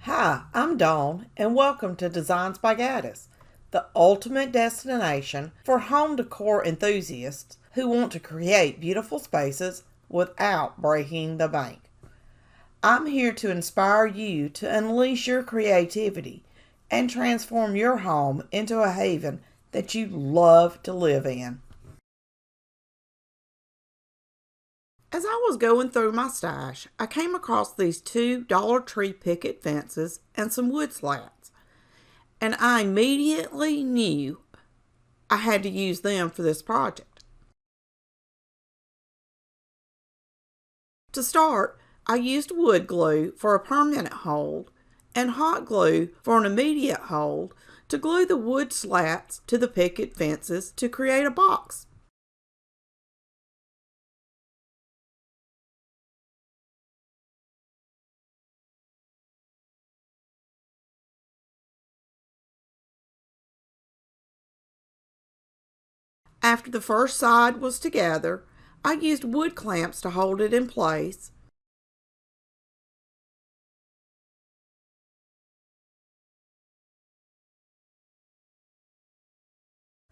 Hi, I'm Dawn, and welcome to Designs by Gaddis, the ultimate destination for home decor enthusiasts who want to create beautiful spaces without breaking the bank. I'm here to inspire you to unleash your creativity and transform your home into a haven that you love to live in. As I was going through my stash, I came across these two Dollar Tree picket fences and some wood slats, and I immediately knew I had to use them for this project. To start, I used wood glue for a permanent hold and hot glue for an immediate hold to glue the wood slats to the picket fences to create a box. After the first side was together, I used wood clamps to hold it in place,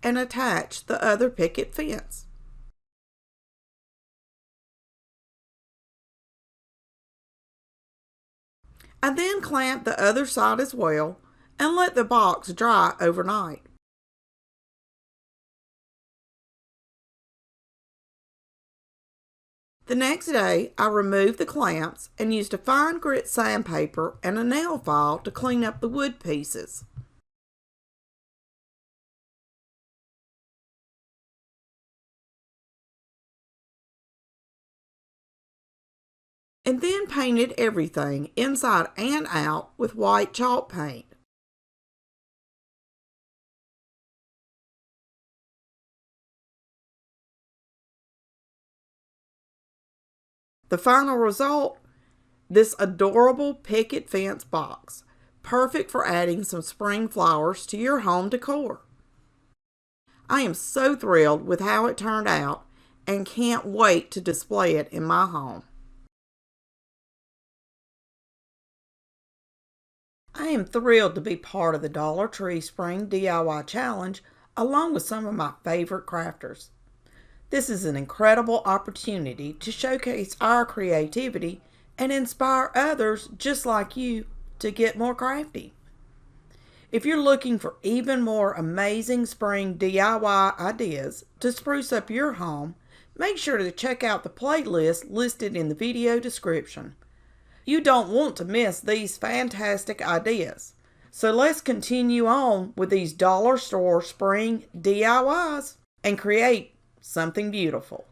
and attach the other picket fence. I then clamped the other side as well and let the box dry overnight. The next day, I removed the clamps and used a fine grit sandpaper and a nail file to clean up the wood pieces. And then painted everything inside and out with white chalk paint. The final result, this adorable picket fence box, perfect for adding some spring flowers to your home decor. I am so thrilled with how it turned out and can't wait to display it in my home. I am thrilled to be part of the Dollar Tree Spring DIY Challenge along with some of my favorite crafters. This is an incredible opportunity to showcase our creativity and inspire others just like you to get more crafty. If you're looking for even more amazing spring DIY ideas to spruce up your home, make sure to check out the playlist listed in the video description. You don't want to miss these fantastic ideas. So let's continue on with these dollar store spring DIYs and create something beautiful.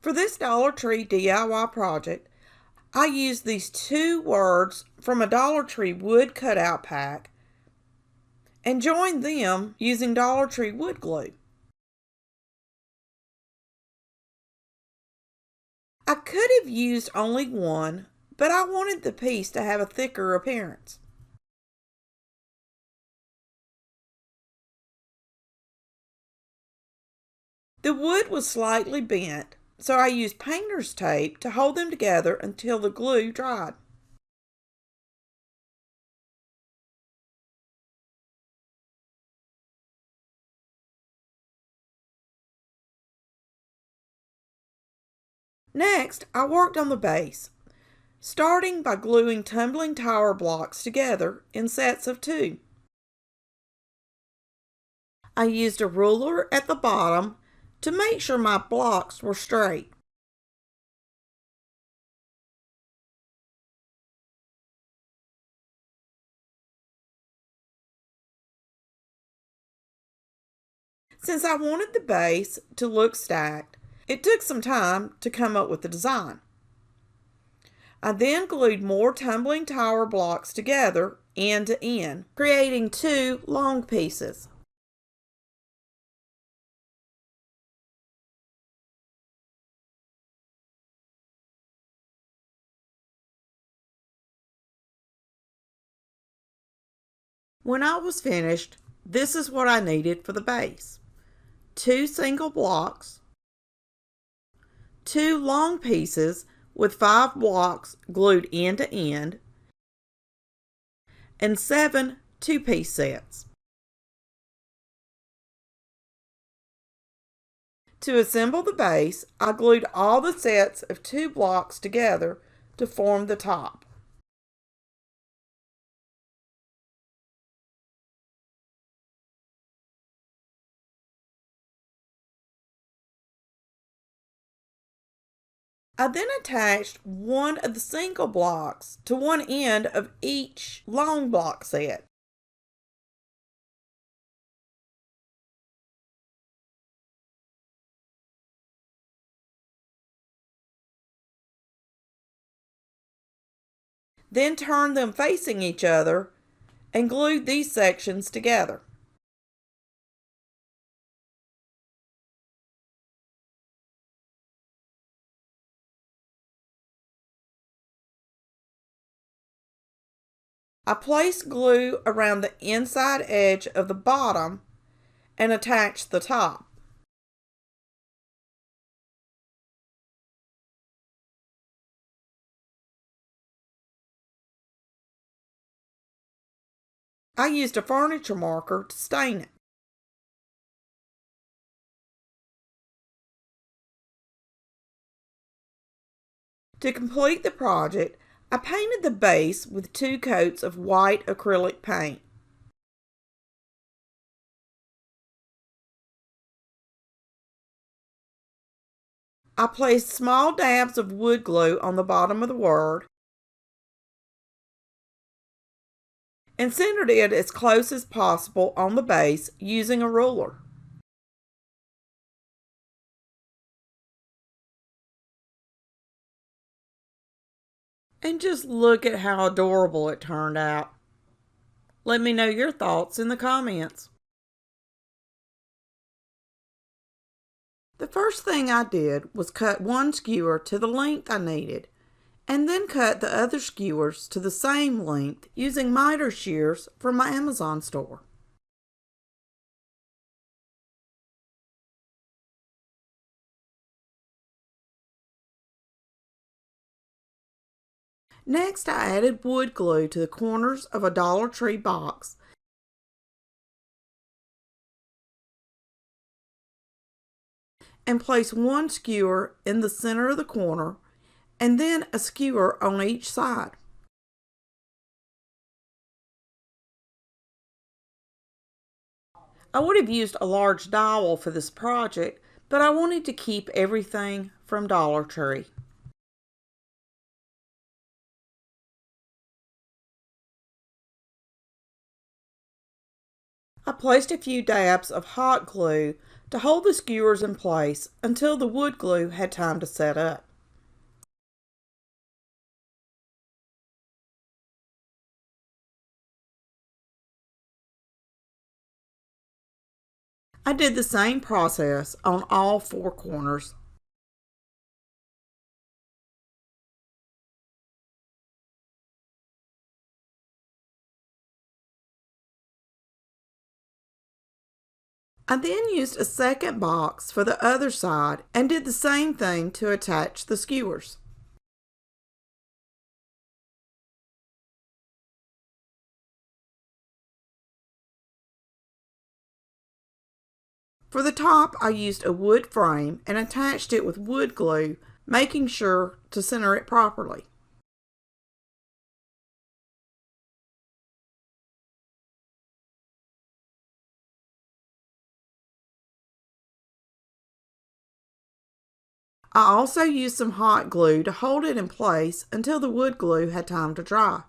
For this Dollar Tree DIY project, I used these two words from a Dollar Tree wood cutout pack and joined them using Dollar Tree wood glue. I could have used only one, but I wanted the piece to have a thicker appearance. The wood was slightly bent, so I used painter's tape to hold them together until the glue dried. Next, I worked on the base, starting by gluing tumbling tower blocks together in sets of 2. I used a ruler at the bottom to make sure my blocks were straight. Since I wanted the base to look stacked, it took some time to come up with the design. I then glued more tumbling tower blocks together end to end, creating 2 long pieces. When I was finished, this is what I needed for the base: 2 single blocks, 2 long pieces with 5 blocks glued end to end and 7 two-piece sets. To assemble the base, I glued all the sets of 2 blocks together to form the top. I then attached one of the single blocks to one end of each long block set. Then turned them facing each other and glued these sections together. I placed glue around the inside edge of the bottom and attached the top. I used a furniture marker to stain it. To complete the project, I painted the base with 2 coats of white acrylic paint. I placed small dabs of wood glue on the bottom of the word and centered it as close as possible on the base using a ruler. And just look at how adorable it turned out. Let me know your thoughts in the comments. The first thing I did was cut one skewer to the length I needed, and then cut the other skewers to the same length using miter shears from my Amazon store. Next, I added wood glue to the corners of a Dollar Tree box and placed one skewer in the center of the corner and then a skewer on each side. I would have used a large dowel for this project, but I wanted to keep everything from Dollar Tree. I placed a few dabs of hot glue to hold the skewers in place until the wood glue had time to set up. I did the same process on all 4 corners. I then used a second box for the other side and did the same thing to attach the skewers. For the top, I used a wood frame and attached it with wood glue, making sure to center it properly. I also used some hot glue to hold it in place until the wood glue had time to dry.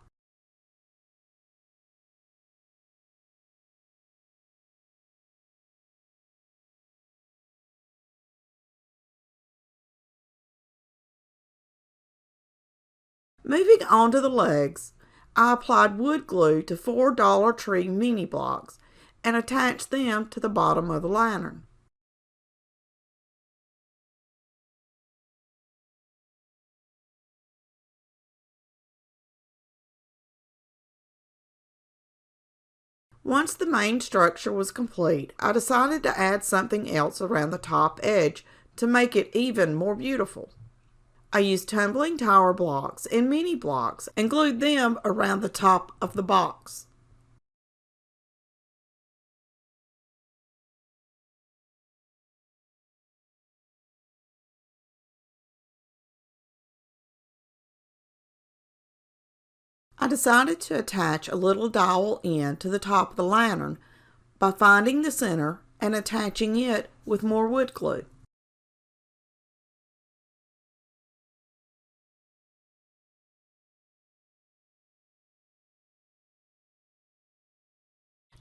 Moving on to the legs, I applied wood glue to 4 Dollar Tree mini blocks and attached them to the bottom of the lantern. Once the main structure was complete, I decided to add something else around the top edge to make it even more beautiful. I used tumbling tower blocks and mini blocks and glued them around the top of the box. I decided to attach a little dowel end to the top of the lantern by finding the center and attaching it with more wood glue.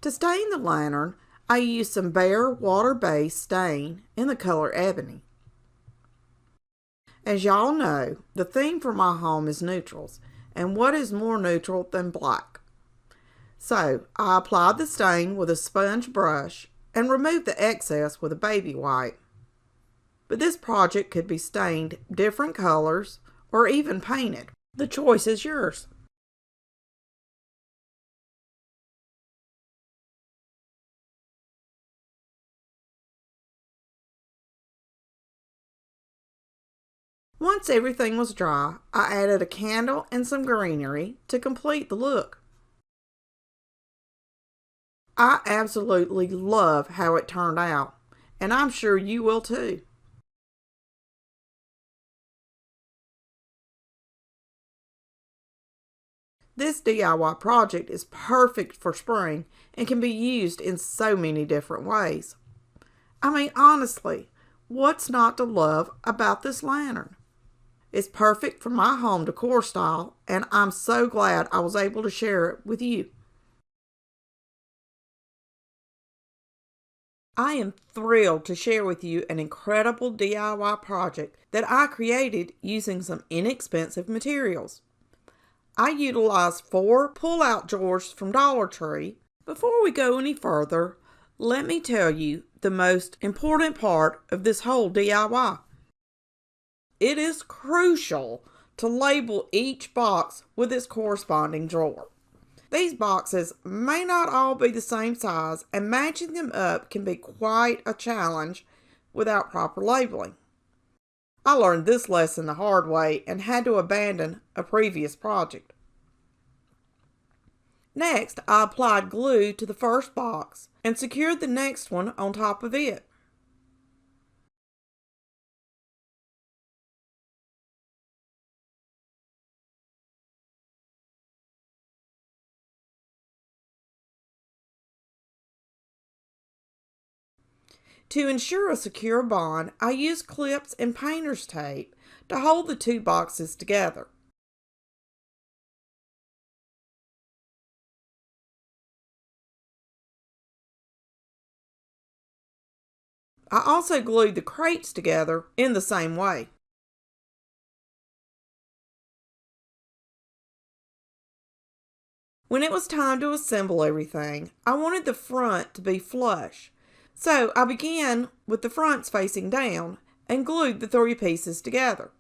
To stain the lantern, I used some bare water-based stain in the color ebony. As y'all know, the theme for my home is neutrals, and what is more neutral than black? So I applied the stain with a sponge brush and removed the excess with a baby wipe. But this project could be stained different colors or even painted. The choice is yours. Once everything was dry, I added a candle and some greenery to complete the look. I absolutely love how it turned out, and I'm sure you will too. This DIY project is perfect for spring and can be used in so many different ways. I mean, honestly, what's not to love about this lantern? It's perfect for my home decor style, and I'm so glad I was able to share it with you. I am thrilled to share with you an incredible DIY project that I created using some inexpensive materials. I utilized 4 pull-out drawers from Dollar Tree. Before we go any further, let me tell you the most important part of this whole DIY. It is crucial to label each box with its corresponding drawer. These boxes may not all be the same size, and matching them up can be quite a challenge without proper labeling. I learned this lesson the hard way and had to abandon a previous project. Next, I applied glue to the first box and secured the next one on top of it. To ensure a secure bond, I used clips and painter's tape to hold the 2 boxes together. I also glued the crates together in the same way. When it was time to assemble everything, I wanted the front to be flush. So I began with the fronts facing down and glued the 3 pieces together.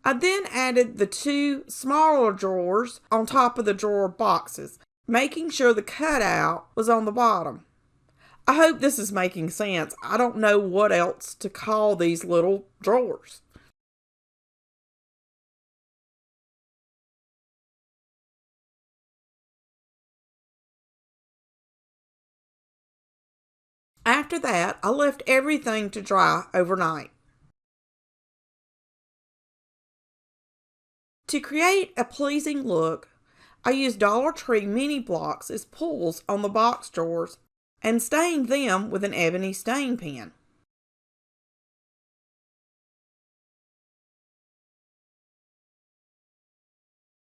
I then added the 2 smaller drawers on top of the drawer boxes, making sure the cutout was on the bottom. I hope this is making sense. I don't know what else to call these little drawers. After that, I left everything to dry overnight. To create a pleasing look, I used Dollar Tree mini blocks as pulls on the box drawers and stained them with an ebony stain pen.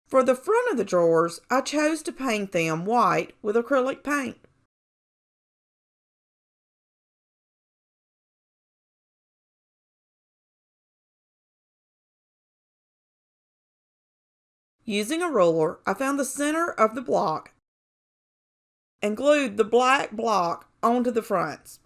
For the front of the drawers, I chose to paint them white with acrylic paint. Using a ruler, I found the center of the block and glued the black block onto the fronts.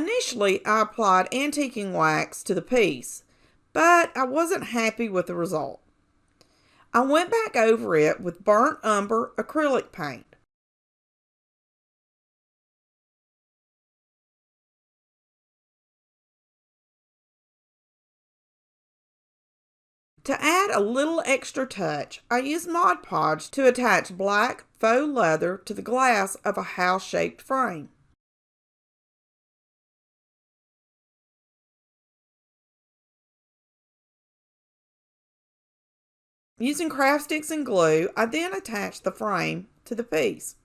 Initially, I applied antiquing wax to the piece, but I wasn't happy with the result. I went back over it with burnt umber acrylic paint. To add a little extra touch, I used Mod Podge to attach black faux leather to the glass of a house-shaped frame. Using craft sticks and glue, I then attached the frame to the piece.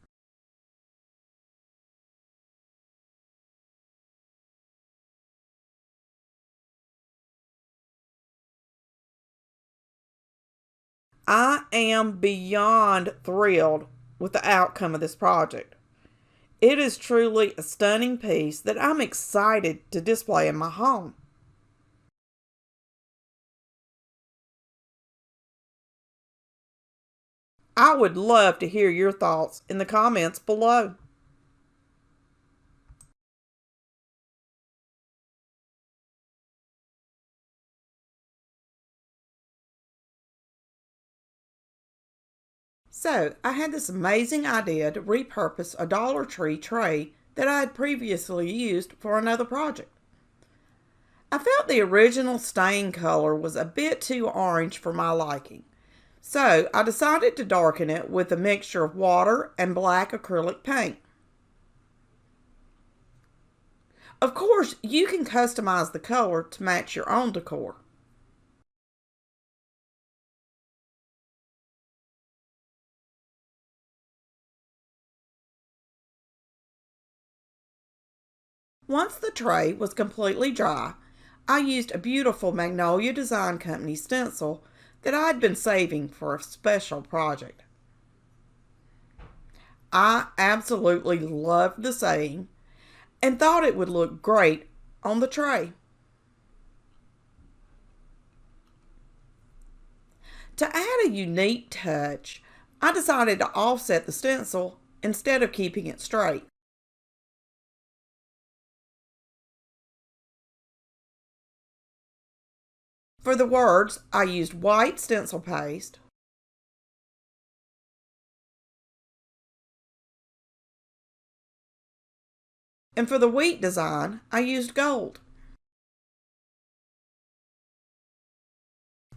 I am beyond thrilled with the outcome of this project. It is truly a stunning piece that I'm excited to display in my home. I would love to hear your thoughts in the comments below. So, I had this amazing idea to repurpose a Dollar Tree tray that I had previously used for another project. I felt the original stain color was a bit too orange for my liking, so I decided to darken it with a mixture of water and black acrylic paint. Of course, you can customize the color to match your own decor. Once the tray was completely dry, I used a beautiful Magnolia Design Company stencil that I had been saving for a special project. I absolutely loved the saying and thought it would look great on the tray. To add a unique touch, I decided to offset the stencil instead of keeping it straight. For the words, I used white stencil paste, and for the wheat design, I used gold.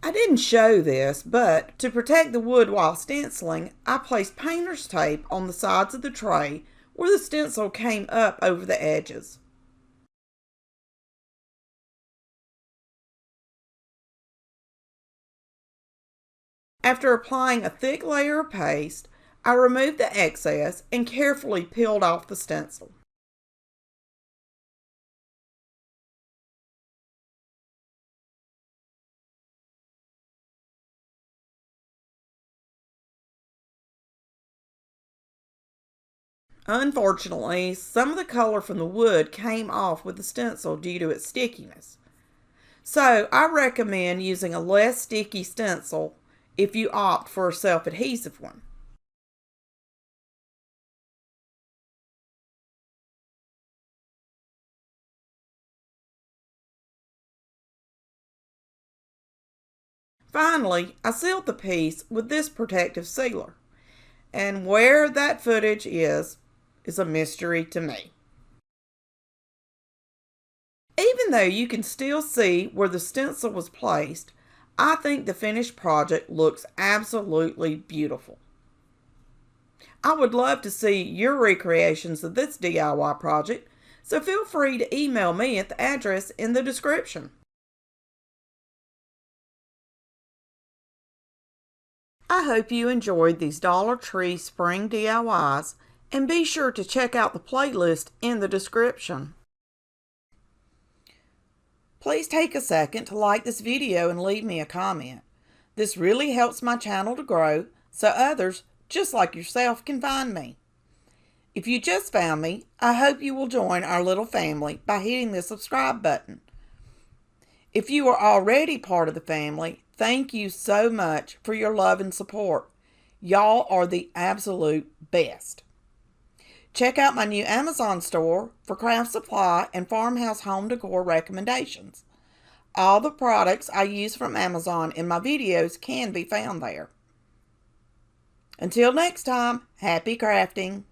I didn't show this, but to protect the wood while stenciling, I placed painter's tape on the sides of the tray where the stencil came up over the edges. After applying a thick layer of paste, I removed the excess and carefully peeled off the stencil. Unfortunately, some of the color from the wood came off with the stencil due to its stickiness. So I recommend using a less sticky stencil if you opt for a self-adhesive one. Finally, I sealed the piece with this protective sealer, and where that footage is a mystery to me. Even though you can still see where the stencil was placed, I think the finished project looks absolutely beautiful. I would love to see your recreations of this DIY project, so feel free to email me at the address in the description. I hope you enjoyed these Dollar Tree spring DIYs, and be sure to check out the playlist in the description. Please take a second to like this video and leave me a comment. This really helps my channel to grow so others just like yourself can find me. If you just found me, I hope you will join our little family by hitting the subscribe button. If you are already part of the family, thank you so much for your love and support. Y'all are the absolute best. Check out my new Amazon store for craft supply and farmhouse home decor recommendations. All the products I use from Amazon in my videos can be found there. Until next time, happy crafting!